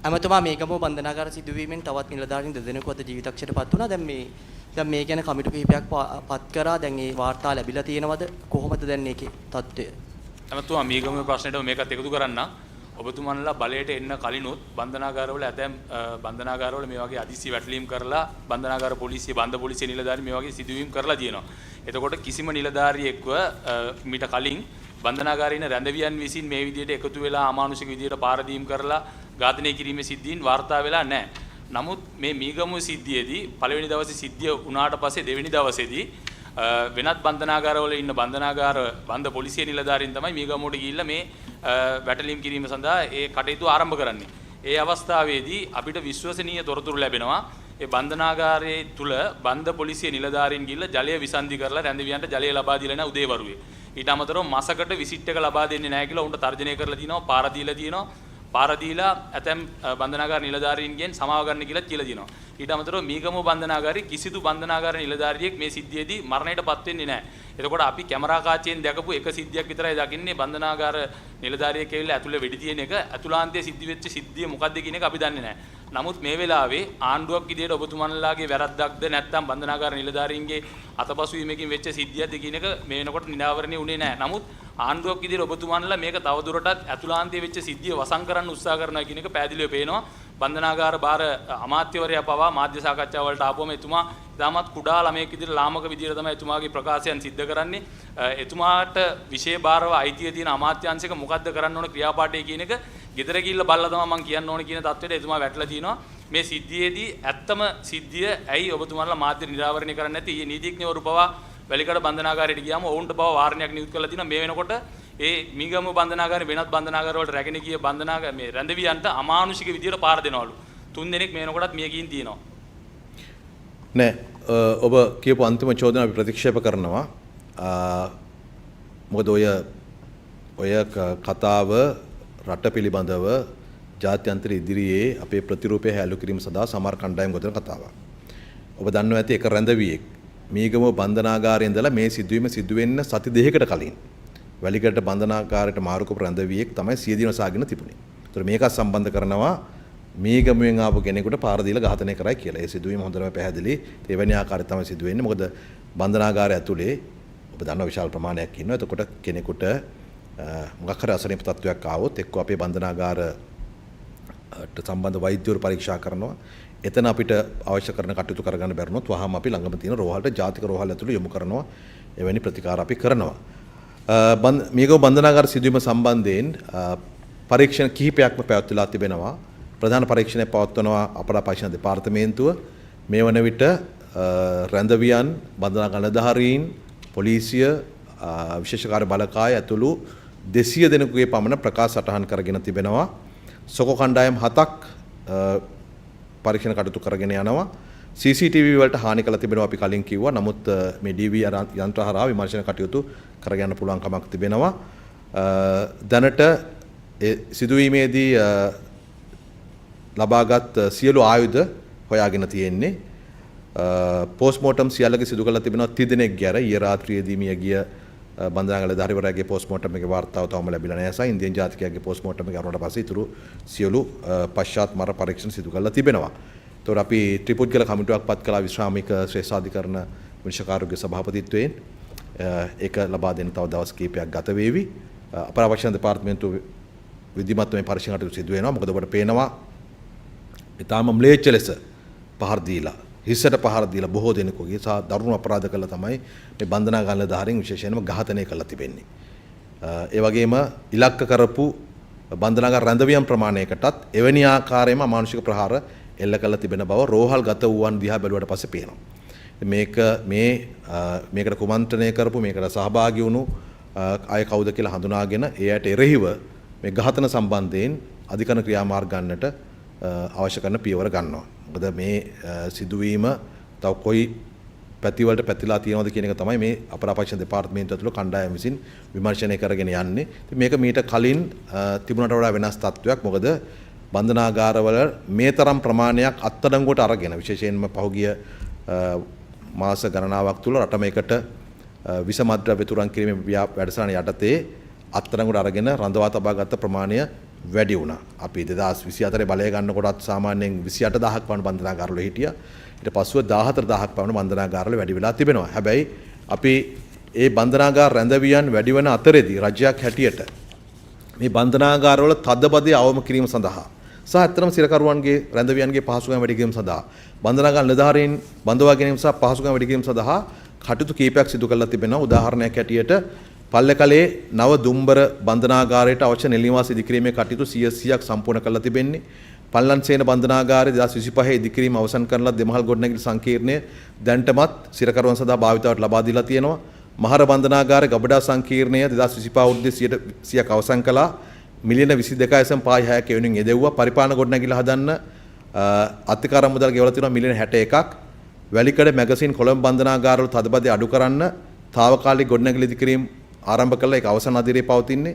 ඇමතුමා මේකම බන්ධනාගාර සිදුවීමෙන් තවත් නිලධාරීන් දෙදෙනෙකු අද ජීවිතක්ෂයටපත් වුණා. දැන් මේ ගැන කමිටු කිහිපයක් පත් කරා. දැන් ඒ වාර්තා ලැබිලා තියෙනවද? කොහොමද දැන් ඒකේ තත්ත්වය? ඇමතුමා මේකම ප්‍රශ්නෙට මේකත් එකතු කරන්න. ඔබතුමන්ලා බලයට එන්න කලිනුත් බන්ධනාගාරවල ඇතැම් බන්ධනාගාරවල මේ වගේ අදිසි වැටලීම් කරලා බන්ධනාගාර පොලිසිය බන්ධ පොලිසිය නිලධාරී මේ වගේ සිදුවීම් කරලා තියෙනවා. එතකොට කිසිම නිලධාරියෙක්ව මීට කලින් බන්ධනාගාරයේ ඉන්න රැඳවියන් විසින් මේ විදිහට එකතු වෙලා අමානුෂික විදිහට පාරදීම් කරලා ඝාතනය කිරීමේ සිද්ධීන් වාර්තා වෙලා නැහැ. නමුත් මේ මීගමුව සිද්ධියේදී පළවෙනි දවසේ සිද්ධිය වුණාට පස්සේ දෙවෙනි දවසේදී වෙනත් බන්ධනාගාරවල ඉන්න බන්ධ පොලිසිය නිලධාරීන් තමයි මීගමුවට ගිහිල්ලා මේ වැටලීම් කිරීම සඳහා ඒ කටයුතු ආරම්භ කරන්නේ. ඒ අවස්ථාවේදී අපිට විශ්වසනීය තොරතුරු ලැබෙනවා. ඒ බන්ධනාගාරයේ තුල බන්ධ පොලිසිය නිලධාරීන් ගිහිල්ලා ජලය විසන්ධි කරලා රැඳවියන්ට ජලය ලබා දීලා නැහැ උදේවරුේ. ඊට අමතරව මාසකට විසිට් එක ලබා දෙන්නේ නැහැ කියලා උන්ට තර්ජනය කරලා තිනවා. පාර දීලා තියෙනවා. පාර දීලා ඇතැම් බන්ධනාගාර නිලධාරීන්ගෙන් සමාව ගන්න කියලා තියෙනවා. ඊට අමතරව මීගමුව බන්ධනාගාරයේ කිසිදු බන්ධනාගාර නිලධාරියෙක් මේ සිද්ධියේදී මරණයටපත් වෙන්නේ නැහැ. එතකොට අපි කැමරා කාචයෙන් දැකපු එක සිද්ධියක් විතරයි දකින්නේ බන්ධනාගාර නිලධාරියෙක් ඇවිල්ලා ඇතුලේ වෙඩි තියෙන එක. ඇතුළාන්තයේ සිද්ධ වෙච්ච සිද්ධිය මොකද්ද කියන එක අපි දන්නේ නැහැ. නමුත් මේ වෙලාවේ ආණ්ඩුවක් විදියට ඔබතුමන්ලාගේ වැරද්දක්ද නැත්නම් බන්ධනාගාර නිලධාරීන්ගේ අතපසුවීමකින් වෙච්ච සිද්ධියක්ද කියන එක මේ වෙනකොට නිරාවරණය වුණේ නැහැ. නමුත් ආණ්ඩුවක් විදියට ඔබතුමන්ලා මේක තවදුරටත් ඇතුළාන්තයේ වෙච්ච සිද්ධිය වසන් කරන්න උත්සාහ කරනවා කියන එක පැහැදිලිව පේනවා. බන්ධනාගාර බාර අමාත්‍යවරයා පවා මාධ්‍ය සාකච්ඡා වලට ආපුවම එතුමා ඉතාමත් කුඩා ළමයෙක් විදියට ලාමක විදියට තමයි එතුමාගේ ප්‍රකාශයන් සිද්ධ කරන්නේ. එතුමාට විශේෂ බාරව අයිතිය තියෙන අමාත්‍යාංශික මොකද්ද කරන්න ඕන ක්‍රියාපාඨය කියන එක ගෙදර ගිහිල්ලා බලලා තමයි මම කියන්න ඕන කියන தത്വෙට එතුමා වැටලා තිනවා. මේ සිද්ධියේදී ඇත්තම සිද්ධිය ඇයි ඔබතුමාලා මාධ්‍ය නිරාවරණය කරන්නේ නැති? ඊයේ නීතිඥවරු පවා වැලිකඩ බන්ධනාගාරයට ගියාම ඔවුන්ට පවා වාරණයක් නියුත් කරලා තිනවා. මේ වෙනකොට ඒ මීගමුව බන්ධනාගාරේ වෙනත් බන්ධනාගාර වලට රැගෙන ගිය මේ රැඳවියන්ට අමානුෂික විදියට පාර දෙනවලු. 3 දෙනෙක් මේ වෙනකොටත් මිය ගින් තියෙනවා. නෑ ඔබ කියපු අන්තිම චෝදන අපි ප්‍රතික්ෂේප කරනවා. මොකද ඔය කතාව රට පිළිබඳව ජාත්‍යන්තර ඉදිරියේ අපේ ප්‍රතිරූපය හැලු කිරීම සඳහා සමහර කණ්ඩායම් ගොතන කතාවක්. ඔබ දන්නවා ඇති එක රැඳවියෙක් මීගමුව බන්ධනාගාරයේ ඉඳලා මේ සිදුවීම සිදු වෙන්න සති දෙකකට කලින් වැලිකඩ බන්ධනාගාරයට මාරු කරපු රැඳවියෙක් තමයි සියදින සාගෙන තිබුණේ. ඒතර මේකත් සම්බන්ධ කරනවා මීගමුවෙන් ආපු කෙනෙකුට පාර දීලා ඝාතනය කරයි කියලා. ඒ සිදුවීම හොඳටම පැහැදිලි. ඒ වෙන ආකාරයට තමයි සිදු වෙන්නේ. මොකද බන්ධනාගාරය ඇතුලේ ඔබ දන්නා විශාල ප්‍රමාණයක් ඉන්නවා. එතකොට කෙනෙකුට මොකක් හරි අසනීප තත්ත්වයක් ආවොත් එක්ක අපේ බන්ධනාගාරට සම්බන්ධ වෛද්‍යවරු පරීක්ෂා කරනවා. එතන අපිට අවශ්‍ය කරන කටයුතු කරගන්න බැරිනොත් වහාම අපි ළඟම තියෙන රෝහලට ජාතික රෝහල ඇතුළේ යොමු කරනවා. එවැනි ප්‍රතිකාර අපි කරනවා. මීගමුව බන්ධනාගාර සිදුවීම සම්බන්ධයෙන් පරීක්ෂණ කිහිපයක්ම පැවැත්වලා තිබෙනවා. ප්‍රධාන පරීක්ෂණයක් පවත්වනවා අපරාධ පරීක්ෂණ දෙපාර්තමේන්තුව. මේ වන විට රැඳවියන් බන්ධනාගාර නිලධාරීන් පොලිසිය විශේෂකාර්ය බලකාය ඇතුළු 200 දෙනෙකුගේ පමණ ප්‍රකාශ සටහන් කරගෙන තිබෙනවා. සොකෝ කණ්ඩායම් 7ක් පරීක්ෂණ කටයුතු කරගෙන යනවා. CCTV වලට හානි කළ තිබෙනවා අපි කලින් කිව්වා. නමුත් මේ DVR යන්ත්‍ර හරහා විමර්ශන කටයුතු කරගන්න පුළුවන් කමක් තිබෙනවා. දැනට සිදුවීමේදී ලබාගත් සියලු ආයුධ හොයාගෙන තියෙන්නේ. පෝස්ට්මෝටම් සියල්ලගේ සිදු කරලා තිබෙනවා 30 දෙනෙක්ගේ අර ඊයේ රාත්‍රියේදී මිය ගිය බන්ධනාගාර නිලධාරිවරයාගේ පෝස්ට්මෝටම් එකේ වාර්තාව තවම ලැබිලා නැහැ. සහ ඉන්දියන් ජාතිකයාගේ පෝස්ට්මෝටම් එක අරුණට පස්සේ ඊටු සියලු පශ්චාත් මර පරීක්ෂණ සිදු කරලා තිබෙනවා. ඒතකොට අපි ත්‍රිපුද්ගල කමිටුවක් පත් කළා විශ්‍රාමික ශ්‍රේෂ්ඨාධිකරණ විනිශ්චයකාරගේ සභාපතිත්වයෙන්. ඒක ලබා දෙන්න තව දවස් කිහිපයක් ගත වේවි. අපරාධ පරීක්ෂණ දෙපාර්තමේන්තුව විධිමත්ව මේ පරීක්ෂණ කටයුතු සිදු වෙනවා. මොකද ඔබට පේනවා ඊටාම ම්ලේච්ඡ ලෙස පහර දීලා හිසට පහර දීලා බොහෝ දෙනෙකුගේ සහ දරුණු අපරාධ කළා තමයි මේ බන්ධනාගාර නිලධාරීන් විශේෂයෙන්ම ඝාතනය කළා තිබෙන්නේ. ඒ වගේම ඉලක්ක කරපු බන්ධනාගාර රැඳවියන් ප්‍රමාණයකටත් එවැනි ආකාරයෙන්ම අමානුෂික ප්‍රහාර එල්ල කළ තිබෙන බව රෝහල් ගත වූවන් දිහා බැලුවට පස්සේ පේනවා. මේකට කුමන්ත්‍රණය කරපු මේකට සහභාගී වුණු අය කවුද කියලා හඳුනාගෙන ඒ අයට එරෙහිව මේ ඝාතන සම්බන්ධයෙන් අධිකරණ ක්‍රියාමාර්ග ගන්නට අවශ්‍ය කරන පියවර ගන්නවා. මොකද මේ සිදුවීම තව කොයි පැතිවලට පැතිලා තියෙනවද කියන එක තමයි මේ අපරාධ පරීක්ෂණ දෙපාර්තමේන්තුව ඇතුළු කණ්ඩායම විසින් විමර්ශනය කරගෙන යන්නේ. ඉතින් මේක මීට කලින් තිබුණට වඩා වෙනස් තත්ත්වයක්. මොකද බන්ධනාගාරවල මේ තරම් ප්‍රමාණයක් අත්අඩංගුවට අරගෙන විශේෂයෙන්ම පහුගිය මාස ගණනාවක් තුළ රට මේකට විසමද්‍රව්‍ය තුරන් කිරීමේ වැඩසටහන යටතේ අත්අඩංගුවට අරගෙන රඳවා තබා ගත්ත ප්‍රමාණය වැඩි වුණා. අපි 2024 බලය ගන්නකොටත් සාමාන්‍යයෙන් 28000ක් වань බන්ධනාගාරවල හිටියා. ඊට පස්සෙ 14000ක් වань බන්ධනාගාරවල වැඩි වෙලා තිබෙනවා. හැබැයි අපි ඒ බන්ධනාගාර රැඳවියන් වැඩි වෙන අතරේදී රජයක් හැටියට මේ බන්ධනාගාරවල තදබදය අවම කිරීම සඳහා සහ ඇත්තටම සිරකරුවන්ගේ රැඳවියන්ගේ පහසුකම් වැඩි කිරීම සඳහා බන්ධනාගාර නිලධාරීන් බඳවා ගැනීම සහ පහසුකම් වැඩි කිරීම සඳහා කටයුතු කීපයක් සිදු කරලා තිබෙනවා. උදාහරණයක් හැටියට පල්ලකලේ නව දුම්බර බන්ධනාගාරයට අවශ්‍ය නිලනිවාස ඉදිකිරීමේ කටයුතු 100%ක් සම්පූර්ණ කරලා තිබෙන්නේ. පල්ලන්සේන බන්ධනාගාරය 2025 ඉදිකිරීම අවසන් කරලා දෙමහල් ගොඩනැගිලි සංකීර්ණය දැන්ටමත් සිරකරුවන් සඳහා භාවිතාවට ලබා දීලා තියෙනවා. මහර බන්ධනාගාරයේ ගබඩා සංකීර්ණය 2025 අවුරුද්දේ 100ක් අවසන් කළා. මිලියන 22.6ක වෙනුවෙන් යෙදෙව්වා. පරිපාලන ගොඩනැගිලි හදන්න අතිකාරම් මුදල් ගෙවලා තියෙනවා මිලියන 61ක්. වැලිකඩ මැගසින් කොළඹ බන්ධනාගාරවල තදබදය අඩු කරන්න తాවකාලික ගොඩනැගිලි ඉදිකිරීම ආරම්භ කළා. ඒක අවසන් අදියරේ පවතින්නේ.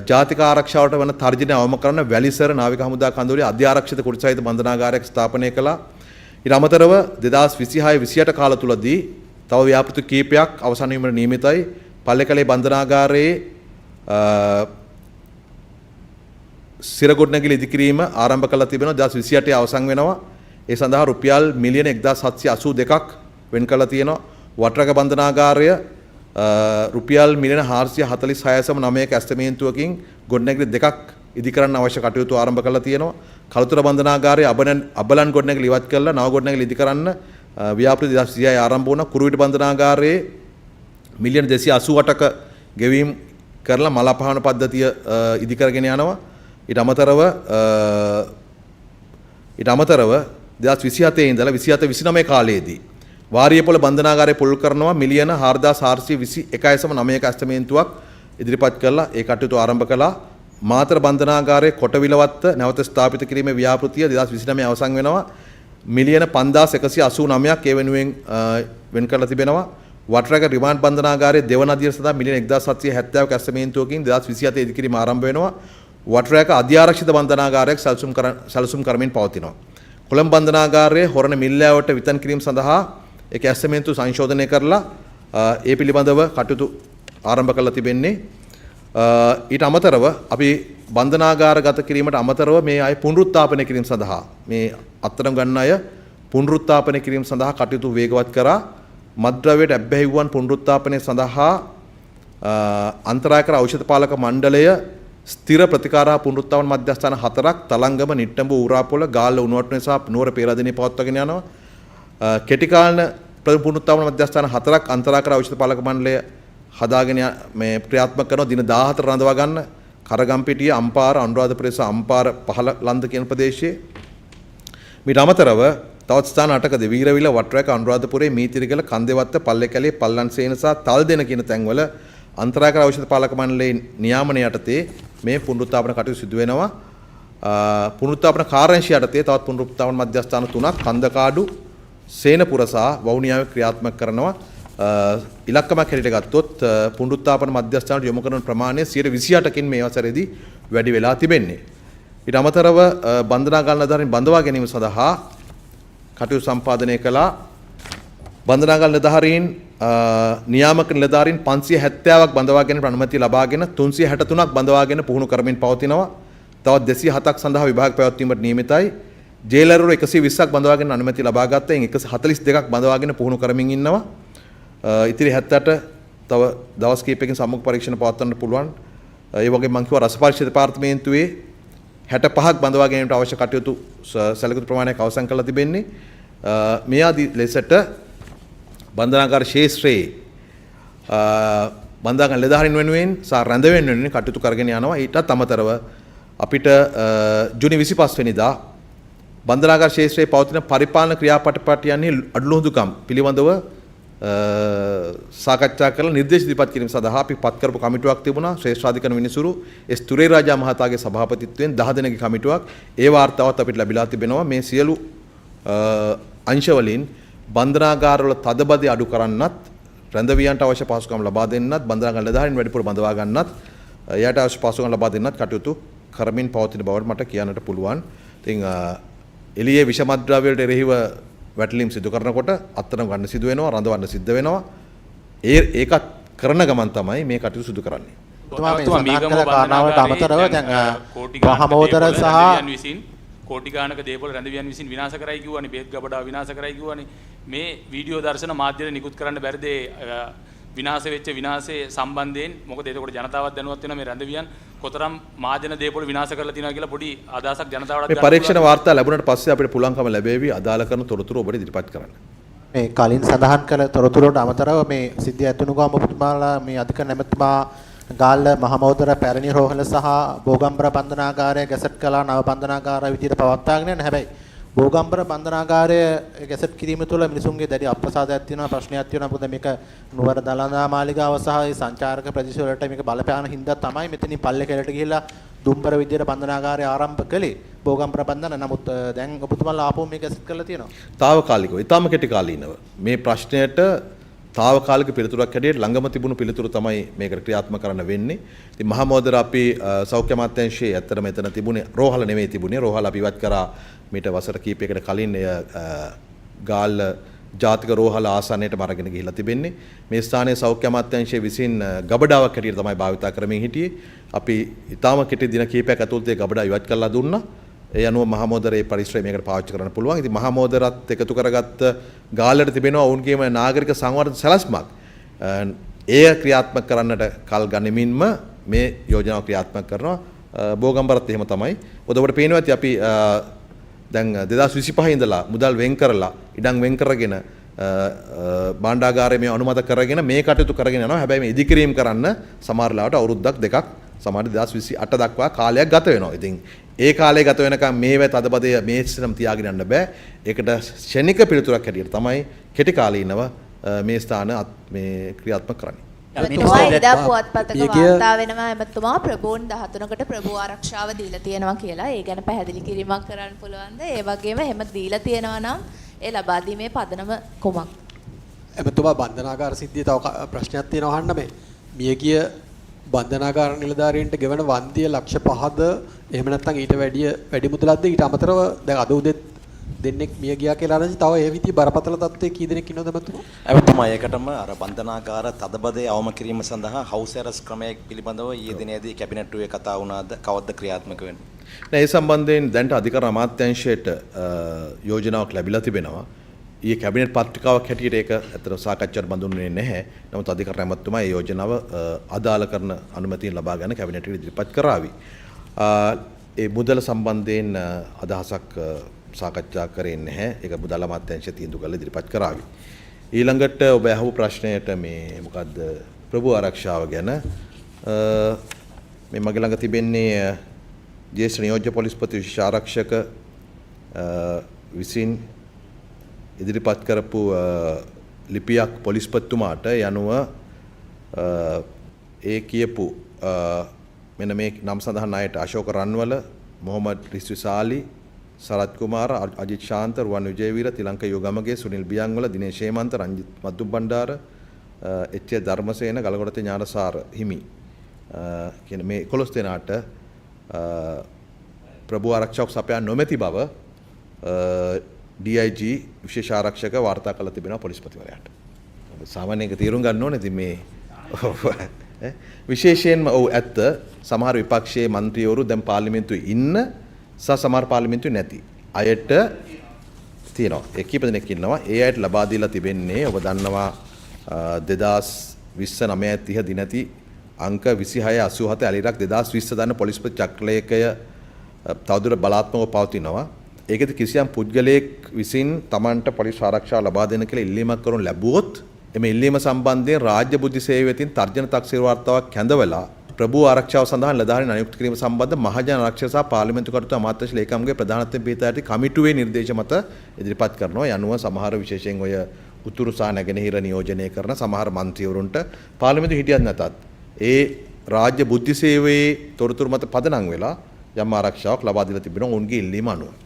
ජාතික ආරක්ෂාවට වන තර්ජනය අවම කරන වැලිසර නාවික හමුදා කඳවුරේ අධ්‍යාරක්ෂිත කුටි සහිත බන්ධනාගාරයක් ස්ථාපනය කළා. ඊට අමතරව 2026-27 කාල තුලදී තව ව්‍යාපෘති කීපයක් අවසන් වීමට නියමිතයි. පල්ලේකලේ බන්ධනාගාරයේ සිර ගොඩනැගිලි ඉදිකිරීම ආරම්භ කළා තිබෙනවා. 2028 අවසන් වෙනවා. ඒ සඳහා රුපියල් මිලියන 1782ක් වෙන් කළා තියෙනවා. වටරක බන්ධනාගාරය රුපියල් මිලියන 446.9ක ඇස්තමේන්තුවකින් ගොඩනැගිලි දෙකක් ඉදිකරන්න අවශ්‍ය කටයුතු ආරම්භ කළා තියෙනවා. කලුතර බන්ධනාගාරයේ අබලන් ගොඩනැගිලි ඉවත් කරලා නව ගොඩනැගිලි ඉදිකරන්න ව්‍යාපෘති 2030 ආරම්භ වුණා. කුරුවිට බන්ධනාගාරයේ මිලියන 288ක ගෙවීම් කරලා මලපහන පද්ධතිය ඉදිකරගෙන යනවා. ඊට අමතරව 2027 ඉඳලා 27-29 කාලයේදී වාරියපොළ බන්ධනාගාරය පුල් කරනවා මිලියන 4421.9ක ඇස්තමේන්තුවක් ඉදිරිපත් කරලා ඒ කටයුතු ආරම්භ කළා. මාතර බන්ධනාගාරයේ කොටවිලවත්ත නැවත ස්ථාපිත කිරීමේ ව්‍යාපෘතිය 2029 අවසන් වෙනවා. මිලියන 5189ක් ඒ වෙනුවෙන් වෙන් කරලා තිබෙනවා. වටරක රිමාන්ඩ් බන්ධනාගාරයේ දෙවන අදියර සඳහා මිලියන 1770ක ඇස්තමේන්තුවකින් 2027 ඉදිකිරීම ආරම්භ වෙනවා. වටරක අධ්‍යාරක්ෂිත බන්ධනාගාරයක් සැලසුම් කරමින් පවතිනවා. කොළඹ බන්ධනාගාරයේ හොරණ මිල්ලෑවට විතන් කිරීම සඳහා ඒක ඇස්තමේන්තු සංශෝධනය කරලා ඒ පිළිබඳව කටයුතු ආරම්භ කරලා තිබෙන්නේ. ඊට අමතරව අපි බන්ධනාගාර ගත කිරීමට අමතරව මේ අය පුනරුත්ථාපනය කිරීම සඳහා මේ අත්තරම් ගන්න අය පුනරුත්ථාපනය කිරීම සඳහා කටයුතු වේගවත් කරා. මත්ද්‍රව්‍යයට ඇබ්බැහි වූවන් පුනරුත්ථාපනය සඳහා අන්තරායකර ඖෂධ පාලක මණ්ඩලය ස්ථිර ප්‍රතිකාරහ පුනරුත්ථාපන මධ්‍යස්ථාන 4ක් තලංගම, නිට්ටඹ, ඌරාපොළ, ගාල්ල, උණුවටුනේ සහ නුවර පේරාදෙණිය පවත්වාගෙන යනවා. කෙටි කාලන පුනරුත්ථාපන මධ්‍යස්ථාන 4ක් අන්තරායකර ඖෂධ පාලක මණ්ඩලය හදාගෙන මේ ක්‍රියාත්මක කරනවා. දින 14 රඳවා ගන්න කරගම්පිටිය, අම්පාර, අනුරාධපුරේ සහ අම්පාර පහළ ලන්ද කියන ප්‍රදේශයේ. මීට අමතරව තවත් ස්ථාන 8කදී වීරවිල, වටරැක, අනුරාධපුරේ, මීතිරිගල, කන්දේවත්ත, පල්ලේකැලේ, පල්ලන්සේන සහ තල්දෙන කියන තැන්වල අන්තරායකර ඖෂධ පාලක මණ්ඩලයේ නියාමනය යටතේ මේ පුනරුත්ථාපන කටයුතු සිදු වෙනවා. පුනරුත්ථාපන කාර්යාංශය යටතේ තවත් පුනරුත්ථාපන මධ්‍යස්ථාන 3ක් කන්දකාඩු, සේනපුර සහ වවුනියාවේ ක්‍රියාත්මක කරනවා. ඉලක්කමක් හැටියට ගත්තොත් පුනරුත්ථාපන මධ්‍යස්ථානට යොමු කරන ප්‍රමාණය 28%කින් මේ වසරේදී වැඩි වෙලා තිබෙන්නේ. ඊට අමතරව බන්ධනාගාර නිලධාරීන් බඳවා ගැනීම සඳහා කටයුතු සම්පාදනය කළා. බන්ධනාගාර නිලධාරීන් නියාමක නිලධාරීන් 570ක් බඳවා ගැනීමට අනුමැතිය ලබාගෙන 363ක් බඳවාගෙන පුහුණු කරමින් පවතිනවා. තවත් 207ක් සඳහා විභාග පැවැත්වීමට නියමිතයි. ජේලර්වරු 120ක් බඳවාගෙන අනුමැතිය ලබා ගත්තා. එයින් 142ක් බඳවාගෙන පුහුණු කරමින් ඉන්නවා. ඉතිරි 78 තව දවස් කිහිපයකින් සම්මුඛ පරීක්ෂණ පවත්වන්න පුළුවන්. ඒ වගේම මම කිව්වා රස පරීක්ෂා දෙපාර්තමේන්තුවේ 65ක් බඳවා ගැනීමට අවශ්‍ය කටයුතු සැලකුණු ප්‍රමාණයක් අවසන් කරලා තිබෙන්නේ. මේ ආදී ලෙසට බන්ධනාගාර ශේෂ්ත්‍රයේ බන්ධනාගාර නිලධාරීන් වෙනුවෙන් සහ රැඳවෙන් වෙනුවෙන් කටයුතු කරගෙන යනවා. ඊටත් අමතරව අපිට ජූනි 25 වෙනිදා බන්ධනාගාර ශේෂ්ත්‍රයේ පවතින පරිපාලන ක්‍රියාපටිපාටියන්හි අඩලුහුදුකම් පිළිබඳව සාකච්ඡා කරලා නිර්දේශ ඉදිරිපත් කිරීම සඳහා අපි පත් කරපු කමිටුවක් තිබුණා. ශ්‍රේෂ්ඨාධිකරණ විනිසුරු එස් තුරේ රාජා මහතාගේ සභාපතිත්වයෙන් 10 දෙනෙකුගේ කමිටුවක්. ඒ වාර්තාවත් අපිට ලැබිලා තිබෙනවා. මේ සියලු අංශවලින් බන්ධනාගාරවල තදබදය අඩු කරන්නත්, රැඳවියන්ට අවශ්‍ය පහසුකම් ලබා දෙන්නත්, බන්ධනාගාර නිලධාරීන් වැඩිපුර බඳවා ගන්නත්, එයාට අවශ්‍ය පහසුකම් ලබා දෙන්නත් කටයුතු කරමින් පවතින බවට මට කියන්නට පුළුවන්. ඉතින් එළියේ විෂමද්‍රව්‍ය වලට එරෙහිව වැටලීම් සිදු කරනකොට අත්තරම් ගන්න සිදු වෙනවා, රඳවන්න සිද්ධ වෙනවා. ඒකත් කරන ගමන් තමයි මේ කටයුතු සිදු කරන්නේ. ඔබතුමා මේ සඳහන් කළ කාරණාවලට අමතරව දැන් මහමෝදර සහ විසින් කෝටි ගානක දේපොළ රැඳවියන් විසින් විනාශ කරයි කිව්වනේ, බේත් ගබඩාව විනාශ කරයි කිව්වනේ. මේ වීඩියෝ දර්ශන මාධ්‍යවල නිකුත් කරන්න බැරිද විනාශ වෙච්ච විනාශයේ සම්බන්ධයෙන්? මොකද එතකොට ජනතාවත් දැනුවත් වෙනවා මේ රැඳවියන් කොතරම් මාජන දේපොළ විනාශ කරලා තියෙනවා කියලා පොඩි අදහසක් ජනතාවට මේ පරීක්ෂණ වාර්තා ලැබුණාට පස්සේ අපිට පුළුවන්කම ලැබෙවි අදාළ කරන තොරතුරු ඔබට ඉදිරිපත් කරන්න. මේ කලින් සඳහන් කළ තොරතුරුට අමතරව මේ සිද්ධිය ඇතුණුගම ඔබතුමාලා මේ අධිකරණ නැමැතුමා ගාල්ල මහමෝදර පැරණි රෝහල සහ බෝගම්බර බන්ධනාගාරය ගැසට් කළා නව බන්ධනාගාරය විදිහට පවත්වාගෙන යන හැබැයි බෝගම්බර බන්ධනාගාරය ගැසට් කිරීම තුළ මිනිසුන්ගේ දැඩි අප්‍රසාදයක් තියෙනවා, ප්‍රශ්නයක් තියෙනවා. මොකද මේක නුවර දළදා මාලිගාව සහ ඒ සංචාරක ප්‍රදේශ වලට මේක බලපෑන හින්දා තමයි මෙතනින් පල්ලෙකලට ගිහිල්ලා දුම්බර විදියට බන්ධනාගාරය ආරම්භ කළේ බෝගම්බර බන්ධන. නමුත් දැන් ඔබතුමාලා ආපහු මේක ගැසට් කරලා තියෙනවා. තාවකාලිකව, ඊටම කෙටි කාලීනව මේ ප්‍රශ්නයට තාවකාලික පිළිතුරක් හැටියට ළඟම තිබුණු පිළිතුරු තමයි මේකට ක්‍රියාත්මක කරන්න වෙන්නේ. ඉතින් මහමෝදර අපි සෞඛ්‍ය අමාත්‍යාංශයේ ඇත්තටම එතන තිබුණේ රෝහල නෙමෙයි තිබුණේ. රෝහල අපි ඉවත් කරා මීට වසර කිහිපයකට කලින් ගාල්ල ජාතික රෝහල ආසන්නයටම අරගෙන ගිහිල්ලා තිබෙන්නේ. මේ ස්ථානයේ සෞඛ්‍ය අමාත්‍යාංශයේ විසින් ගබඩාවක් හැටියට තමයි භාවිතා කරමින් හිටියේ. අපි ඊටාම කෙටි දින කිහිපයක් ඇතුළත ඒ ගබඩාව ඉවත් කරලා දුන්නා. ඒ අනුව මහමෝදරේ පරිශ්‍රය මේකට පාවිච්චි කරන්න පුළුවන්. ඉතින් මහමෝදරත් එකතු කරගත්ත ගාල්ලට තිබෙනවා ඔවුන්ගේම නාගරික සංවර්ධන සැලැස්මක්. එය ක්‍රියාත්මක කරන්නට කල් ගනිමින්ම මේ යෝජනාව ක්‍රියාත්මක කරනවා. බෝගම්බරත් එහෙම තමයි. ඔබට පේනවා ඇති අපි දැන් 2025 ඉඳලා මුදල් වෙන් කරලා ඉඩම් වෙන් කරගෙන භාණ්ඩාගාරය මේ අනුමත කරගෙන මේ කටයුතු කරගෙන යනවා. හැබැයි මේ ඉදිකිරීම කරන්න සමහර ලාවට අවුරුද්දක් දෙකක් සමහර 2028 දක්වා කාලයක් ගත වෙනවා. ඉතින් ඒ කාලය ගත වෙනකම් මේව තදබදය මේ සිස්ටම් තියාගෙන යන්න බෑ. ඒකට ක්ෂණික පිළිතුරක් හැටියට තමයි කෙටි කාලීනව මේ ස්ථාන මේ ක්‍රියාත්මක කරන්නේ. එදා පුවත්පතක වාර්තා වෙනවා එමෙතුමා ප්‍රභූන් 13කට ප්‍රභූ ආරක්ෂාව දීලා තියෙනවා කියලා. ඒ ගැන පැහැදිලි කිරීමක් කරන්න පුළුවන්ද? ඒ වගේම එහෙම දීලා තියෙනවා නම් ඒ ලබා දීමේ පදනම කොමක්? එමෙතුමා බන්ධනාගාර සිද්ධිය තව ප්‍රශ්නයක් තියෙනවා අහන්න මේ. මියගිය බන්ධනාගාර නිලධාරීන්ට ගෙවන වන්දිය ලක්ෂ 5ද එහෙම නැත්නම් ඊට වැඩි මුදලක්ද? ඊට අමතරව දැන් අද උදේ දෙන්නෙක් මිය ගියා කියලා අරන් තව ඒ විදිහේ බරපතල තත්ත්වයේ කී දෙනෙක් ඉන්නවද මතුමා? එවතුමා ඒකටම අර බන්ධනාගාර තදබදය අවම කිරීම සඳහා හවුස් ඇරස් ක්‍රමයක් පිළිබඳව ඊයේ දිනේදී කැබිනට්ුවේ කතා වුණාද? කවද්ද ක්‍රියාත්මක වෙන්නේ? නෑ, ඒ සම්බන්ධයෙන් දැනට අධිකරණ අමාත්‍යාංශයට යෝජනාවක් ලැබිලා තිබෙනවා. ඊයේ කැබිනට් පත්‍රිකාවක් හැටියට ඒක ඇත්තට සාකච්ඡාවට බඳුන්නේ නැහැ. නමුත් අධිකරණ ඇමතුමා මේ යෝජනාව අදාළ කරන අනුමැතිය ලබා ගන්න කැබිනට් එකට ඉදිරිපත් කරાવી. ඒ මුදල සම්බන්ධයෙන් අදහසක් සාකච්ඡා කරේ නැහැ. ඒක මුදල් අමාත්‍යාංශය තීන්දුව කරලා ඉදිරිපත් කරાવી. ඊළඟට ඔබ අහපු ප්‍රශ්නයට මේ මොකද්ද ප්‍රභූ ආරක්ෂාව ගැන මේ මගේ ළඟ තිබෙන්නේ ජ්‍යෙෂ්ඨ නියෝජ්‍ය පොලිස්පති විශේෂ ආරක්ෂක විසින් ඉදිරිපත් කරපු ලිපියක් පොලිස්පතිතුමාට යනුව ඒ කියපු මෙන්න මේ නම් සඳහන් අයට අශෝක රන්වල, මොහමඩ් රිස්විසාලි, සරත් කුමාර, අජිත් ශාන්ත, රුවන් විජේවීර, තිලංක යෝගමගේ, සුනිල් බියන්වල, දිනේෂ් හේමන්ත, රංජිත් මද්දුබණ්ඩාර, එච්.ඒ. ධර්මසේන, ගලකොටතේ ඥානසාර හිමි කියන මේ 11 දෙනාට ප්‍රභූ ආරක්ෂාවක් සපයා නොමැති බව DIG විශේෂ ආරක්ෂක වාර්තා කළ තිබෙනවා පොලිස්පතිවරයාට. සාමාන්‍යයෙන් තීරුම් ගන්න ඕනේ ඉතින් මේ විශේෂයෙන්ම ඔව් ඇත්ත සමහර විපක්ෂයේ മന്ത്രിවරු දැන් පාර්ලිමේන්තුවේ ඉන්න සමහර පාර්ලිමේන්තුවේ නැති අයට තියෙනවා. ඒ කීප දෙනෙක් ඉන්නවා. ඒ අයට ලබා දීලා තිබෙන්නේ ඔබ දන්නවා 2029 දිනති අංක 2687 අලිරක් 2020 දන්න පොලිස්පති චක්‍රලේඛය තවදුරටත් බලාත්මකව පවතිනවා. ඒකෙදි කිසියම් පුද්ගලයෙක් විසින් Tamanට පොලිස් ආරක්ෂාව ලබා දෙන්න කියලා ඉල්ලීමක් කරනු ලැබුවොත් එමෙ ඉල්ලීම සම්බන්ධයෙන් රාජ්‍ය බුද්ධි සේවය වෙතින් තර්ජන තක්සේරු වාර්තාවක් කැඳවලා ප්‍රභූ ආරක්ෂාව සඳහා නිලධාරීන් අනුයුක්ත කිරීම සම්බන්ධ මහජන ආරක්ෂක සහ පාර්ලිමේන්තු කටයුතු අමාත්‍යාංශ ලේකම්ගේ ප්‍රධානත්වයෙන් පිහිටා ඇති කමිටුවේ නිර්දේශ මත ඉදිරිපත් කරනවා. යනුව සමහර විශේෂයෙන් ඔය උතුරු සහ නැගෙනහිර නියෝජනය කරන සමහර മന്ത്രിවරුන්ට පාර්ලිමේන්තු හිටියත් නැතත් ඒ රාජ්‍ය බුද්ධි සේවයේ තොරතුරු මත පදනම් වෙලා යම් ආරක්ෂාවක් ලබා දීලා තිබෙනවා ඔවුන්ගේ ඉල්ලීම අනුව.